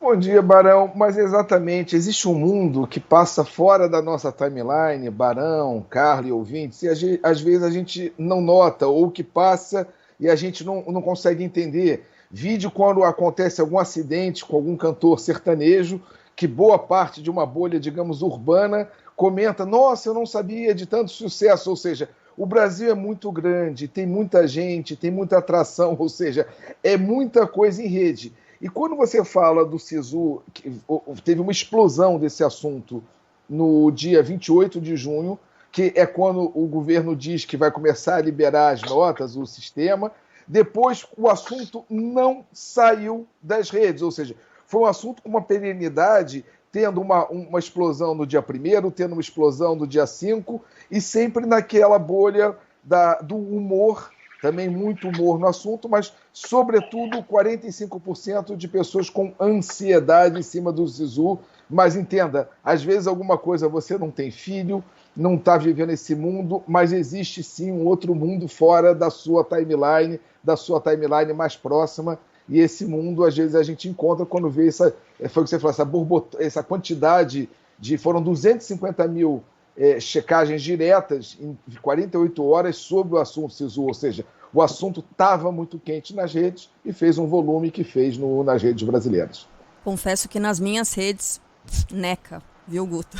Bom dia, Barão. Mas exatamente, existe um mundo que passa fora da nossa timeline, Barão, Carla e ouvintes, e às vezes a gente não nota, ou que passa e a gente não consegue entender. Vídeo quando acontece algum acidente com algum cantor sertanejo, que boa parte de uma bolha, digamos, urbana, comenta: nossa, eu não sabia de tanto sucesso. Ou seja, o Brasil é muito grande, tem muita gente, tem muita atração, ou seja, é muita coisa em rede. E quando você fala do SISU, que teve uma explosão desse assunto no dia 28 de junho, que é quando o governo diz que vai começar a liberar as notas, o sistema. Depois, o assunto não saiu das redes, ou seja, foi um assunto com uma perenidade, tendo uma explosão no dia 1º, tendo uma explosão no dia 5, e sempre naquela bolha do humor, também muito humor no assunto, mas, sobretudo, 45% de pessoas com ansiedade em cima do SISU. Mas entenda, às vezes alguma coisa, você não tem filho, não está vivendo esse mundo, mas existe sim um outro mundo fora da sua timeline mais próxima, e esse mundo, às vezes, a gente encontra quando vê foi o que você falou, essa quantidade foram 250 mil checagens diretas em 48 horas sobre o assunto SISU, ou seja, o assunto estava muito quente nas redes e fez um volume que fez nas redes brasileiras. Confesso que nas minhas redes, neca, viu, Guto?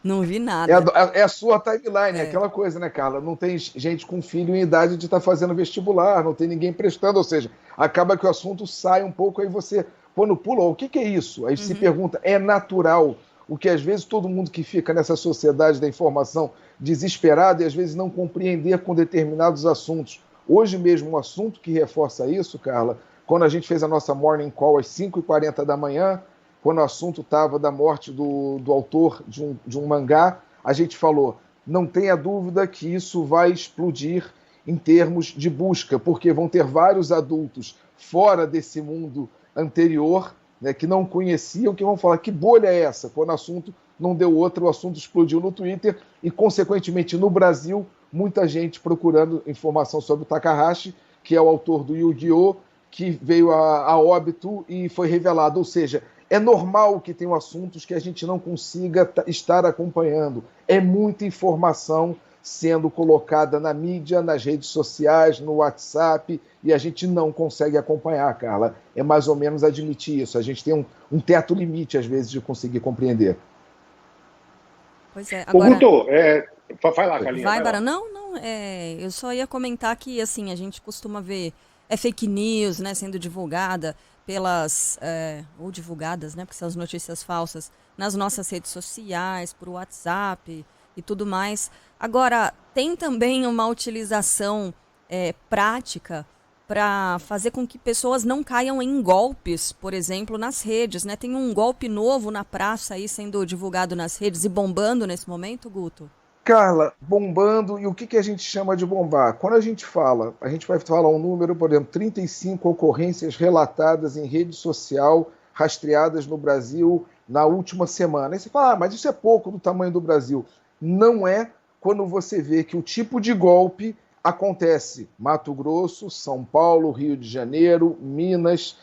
Não vi É nada. a sua timeline, é aquela coisa, né, Carla? Não tem gente com filho em idade de estar fazendo vestibular, não tem ninguém prestando, ou seja, acaba que o assunto sai um pouco, aí você, quando pula, o que é isso? Aí se pergunta, é natural, o que às vezes todo mundo que fica nessa sociedade da informação desesperado e às vezes não compreender com determinados assuntos. Hoje mesmo, um assunto que reforça isso, Carla, quando a gente fez a nossa morning call às 5h40 da manhã, quando o assunto estava da morte do autor de um mangá, a gente falou: não tenha dúvida que isso vai explodir em termos de busca, porque vão ter vários adultos fora desse mundo anterior, né, que não conheciam, que vão falar: que bolha é essa? Quando o assunto não deu outra, o assunto explodiu no Twitter e, consequentemente, no Brasil, muita gente procurando informação sobre o Takahashi, que é o autor do Yu-Gi-Oh!, que veio a óbito e foi revelado. Ou seja, é normal que tenham assuntos que a gente não consiga estar acompanhando. É muita informação sendo colocada na mídia, nas redes sociais, no WhatsApp, e a gente não consegue acompanhar, Carla. É mais ou menos admitir isso. A gente tem um teto limite, às vezes, de conseguir compreender. Pois é, Ô, agora... Guto, vai lá, Carlinha, Vai, vai Bara. lá. Não, eu só ia comentar que, assim, a gente costuma ver fake news, né, sendo divulgada ou divulgadas, né, porque são as notícias falsas, nas nossas redes sociais, por WhatsApp e tudo mais. Agora, tem também uma utilização prática para fazer com que pessoas não caiam em golpes, por exemplo, nas redes, né? Tem um golpe novo na praça aí sendo divulgado nas redes e bombando nesse momento, Guto? Carla, bombando, e o que a gente chama de bombar? Quando a gente vai falar um número, por exemplo, 35 ocorrências relatadas em rede social, rastreadas no Brasil na última semana. Aí você fala: mas isso é pouco do tamanho do Brasil. Não é, quando você vê que o tipo de golpe acontece Mato Grosso, São Paulo, Rio de Janeiro, Minas,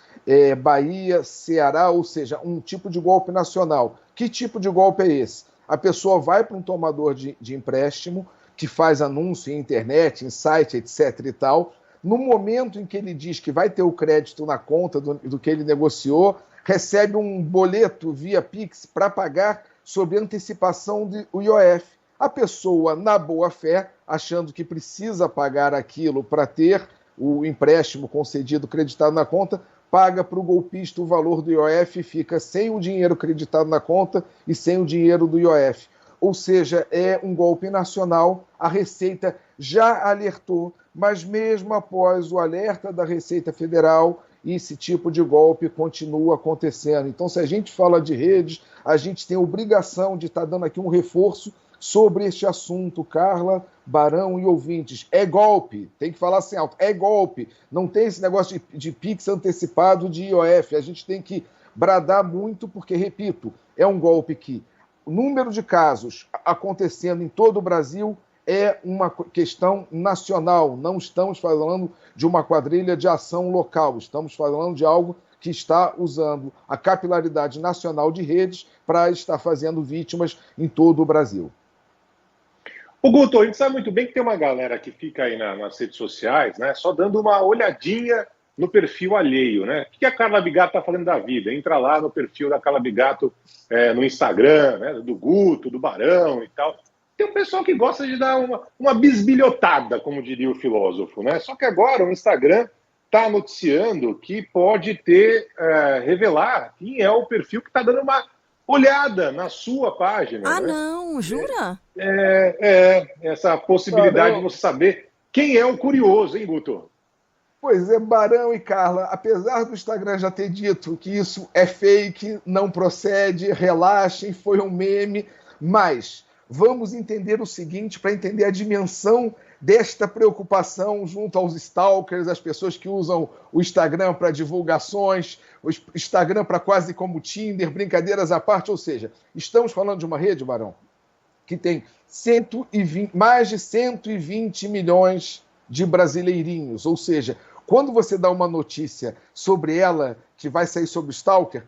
Bahia, Ceará, ou seja, um tipo de golpe nacional. Que tipo de golpe é esse? A pessoa vai para um tomador de empréstimo, que faz anúncio em internet, em site, etc. e tal. No momento em que ele diz que vai ter o crédito na conta do que ele negociou, recebe um boleto via Pix para pagar sob antecipação do IOF. A pessoa, na boa fé, achando que precisa pagar aquilo para ter o empréstimo concedido, creditado na conta, paga para o golpista o valor do IOF e fica sem o dinheiro creditado na conta e sem o dinheiro do IOF. Ou seja, é um golpe nacional. A Receita já alertou, mas mesmo após o alerta da Receita Federal, esse tipo de golpe continua acontecendo. Então, se a gente fala de redes, a gente tem a obrigação de estar dando aqui um reforço sobre este assunto, Carla, Barão e ouvintes. É golpe, tem que falar assim alto, é golpe. Não tem esse negócio de Pix antecipado de IOF. A gente tem que bradar muito, porque, repito, é um golpe que o número de casos acontecendo em todo o Brasil é uma questão nacional. Não estamos falando de uma quadrilha de ação local, estamos falando de algo que está usando a capilaridade nacional de redes para estar fazendo vítimas em todo o Brasil. O Guto, a gente sabe muito bem que tem uma galera que fica aí nas redes sociais, né, só dando uma olhadinha no perfil alheio, né? O que a Carla Bigato está falando da vida? Entra lá no perfil da Carla Bigato no Instagram, né, do Guto, do Barão e tal. Tem um pessoal que gosta de dar uma bisbilhotada, como diria o filósofo, né? Só que agora o Instagram está noticiando que pode revelar quem é o perfil que está dando uma olhada na sua página. Ah, né? não, jura? Essa possibilidade de você saber quem é o curioso, hein, Guto? Pois é, Barão e Carla, apesar do Instagram já ter dito que isso é fake, não procede, relaxem, foi um meme, mas vamos entender o seguinte, para entender a dimensão desta preocupação junto aos stalkers, as pessoas que usam o Instagram para divulgações, o Instagram para quase como Tinder, brincadeiras à parte, ou seja, estamos falando de uma rede, Barão, que tem mais de 120 milhões de brasileirinhos, ou seja, quando você dá uma notícia sobre ela que vai sair sobre o stalker,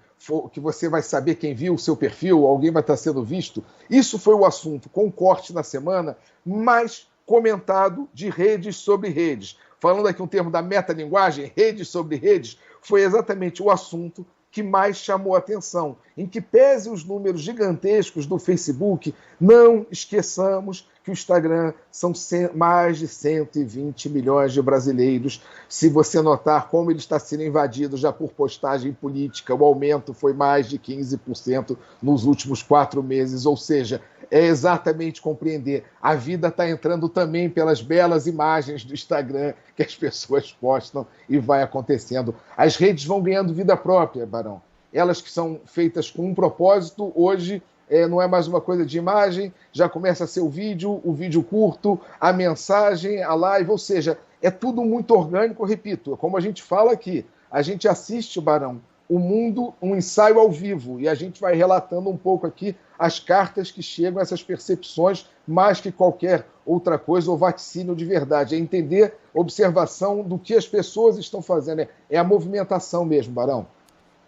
que você vai saber quem viu o seu perfil, alguém vai estar sendo visto, isso foi o assunto com corte na semana mais comentado de redes sobre redes. Falando aqui um termo da metalinguagem, redes sobre redes, foi exatamente o assunto que mais chamou a atenção. Em que pese os números gigantescos do Facebook, não esqueçamos que o Instagram são mais de 120 milhões de brasileiros. Se você notar como ele está sendo invadido já por postagem política, o aumento foi mais de 15% nos últimos 4 meses, ou seja, é exatamente compreender. A vida está entrando também pelas belas imagens do Instagram que as pessoas postam e vai acontecendo. As redes vão ganhando vida própria, Barão. Elas que são feitas com um propósito, hoje não é mais uma coisa de imagem, já começa a ser o vídeo curto, a mensagem, a live, ou seja, é tudo muito orgânico, repito, como a gente fala aqui, a gente assiste, Barão, o mundo, um ensaio ao vivo, e a gente vai relatando um pouco aqui as cartas que chegam, essas percepções, mais que qualquer outra coisa ou vaticínio de verdade. É entender, observação do que as pessoas estão fazendo. É a movimentação mesmo, Barão.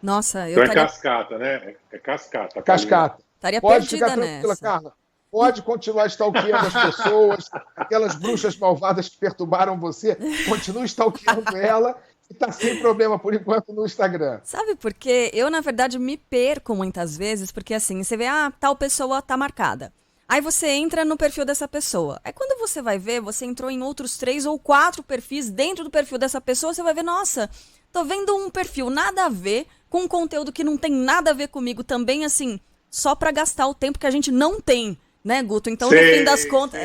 Nossa, eu então cascata, né? É cascata. Cascata. Estaria Pode perdida ficar tranquila, nessa. Carla. Pode continuar stalkeando as pessoas, aquelas bruxas malvadas que perturbaram você, continue stalkeando ela. Está sem problema, por enquanto, no Instagram. Sabe por quê? Eu, na verdade, me perco muitas vezes, porque assim, você vê, tal pessoa tá marcada. Aí você entra no perfil dessa pessoa. Aí quando você vai ver, você entrou em outros 3 ou 4 perfis dentro do perfil dessa pessoa, você vai ver, nossa, tô vendo um perfil nada a ver, com um conteúdo que não tem nada a ver comigo também, assim, só para gastar o tempo que a gente não tem, né, Guto? Então, no fim das contas...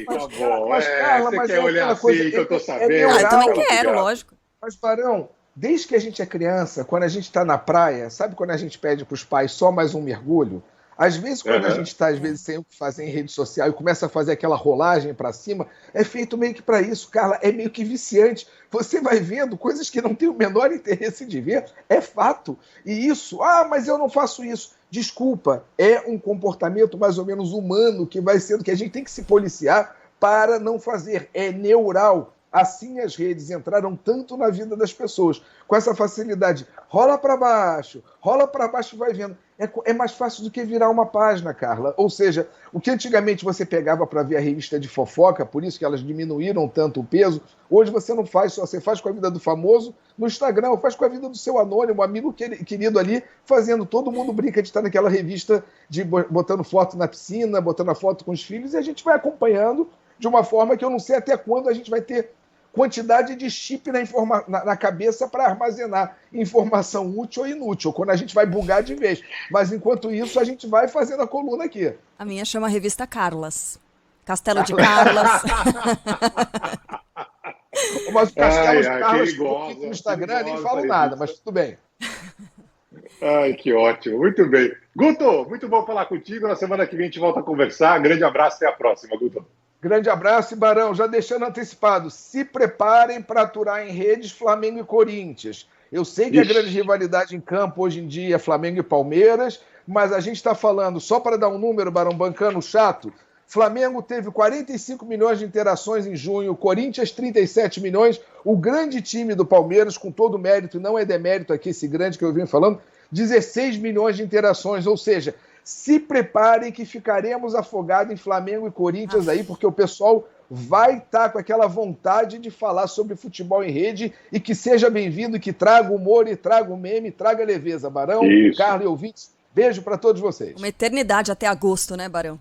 Tá bom. Mas, Carla, você mas quer olhar assim coisa, que eu tô sabendo. eu também quero, lógico. Mas, Barão, desde que a gente é criança, quando a gente está na praia, sabe quando a gente pede para os pais só mais um mergulho? Às vezes, quando a gente está, sem o que fazer em rede social e começa a fazer aquela rolagem para cima, é feito meio que para isso, Carla, é meio que viciante. Você vai vendo coisas que não tem o menor interesse de ver, é fato. E isso, mas eu não faço isso. Desculpa, é um comportamento mais ou menos humano que vai sendo que a gente tem que se policiar para não fazer. É neural. Assim as redes entraram tanto na vida das pessoas, com essa facilidade. Rola para baixo e vai vendo. É mais fácil do que virar uma página, Carla. Ou seja, o que antigamente você pegava para ver a revista de fofoca, por isso que elas diminuíram tanto o peso, hoje você não faz só, você faz com a vida do famoso no Instagram, ou faz com a vida do seu anônimo, amigo querido ali, fazendo, todo mundo brinca de estar naquela revista, botando foto na piscina, botando a foto com os filhos, e a gente vai acompanhando de uma forma que eu não sei até quando a gente vai ter quantidade de chip na cabeça para armazenar informação útil ou inútil, quando a gente vai bugar de vez. Mas, enquanto isso, a gente vai fazendo a coluna aqui. A minha chama Revista Carlas. Castelo de Carlas. Mas o Castelo de Carlas no Instagram nem falo nada, mas tudo bem. Ai, que ótimo. Muito bem. Guto, muito bom falar contigo. Na semana que vem a gente volta a conversar. Grande abraço, até a próxima, Guto. Grande abraço, e Barão, já deixando antecipado, se preparem para aturar em redes Flamengo e Corinthians. Eu sei que a grande rivalidade em campo hoje em dia é Flamengo e Palmeiras, mas a gente está falando, só para dar um número, Barão, bancando chato, Flamengo teve 45 milhões de interações em junho, Corinthians 37 milhões, o grande time do Palmeiras, com todo o mérito, não é demérito aqui esse grande que eu vim falando, 16 milhões de interações, ou seja, se preparem que ficaremos afogados em Flamengo e Corinthians aí, porque o pessoal vai estar com aquela vontade de falar sobre futebol em rede e que seja bem-vindo, que traga humor e traga o meme, traga leveza. Barão, Carlos e ouvintes, beijo para todos vocês. Uma eternidade até agosto, né, Barão?